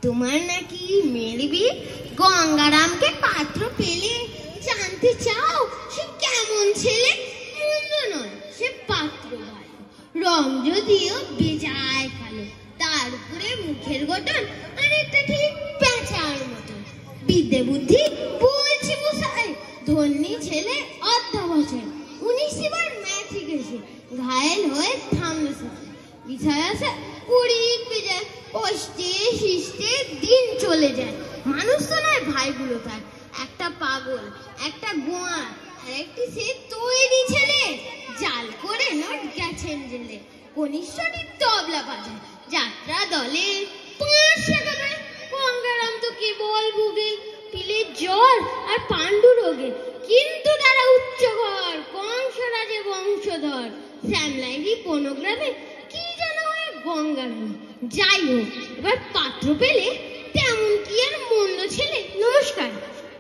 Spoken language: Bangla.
তোমার নাকি মেয়ের বিয়ে? গঙ্গারামকে পাত্র পেলে জানতে চাও সে কেমন ছেলে? মন্দ নয়, সে পাত্র ভালো, রং যদিও বেজায় কালো, তার উপরে মুখের গঠন অনেকটা ঠিক পেঁচার মতন। বিদ্যে বুদ্ধি বলছি বুঝায়, ধন্যী ছেলে অর্ধবছর, 19 বার ম্যাট্রিক এসে ঘায়েল হয়ে থামলো বিছায় আসে 20 বেজায়, কষ্টে শিষ্টে দিন চলে যায়। মানুষ তো নয় ভাইগুলো তার, একটা পাগল, একটা গোয়া, আর একটি সে তৈরি ছেলে, জাল করে নোট গেছেন জেলে। কনিষ্ঠটির তবলা বাজায়, যাত্রা দলে 5 টাকা দেয়। গঙ্গারাম তো কেবল ভুগে পিলের জ্বর আর পাণ্ডু রোগে, কিন্তু তারা উচ্চ ঘর, কংসরাজে বংশধর। শ্যামলাইরি পনোগ্রামে কি যেন হয় গঙ্গারাম। যাই হোক, এবার পাত্র পেলে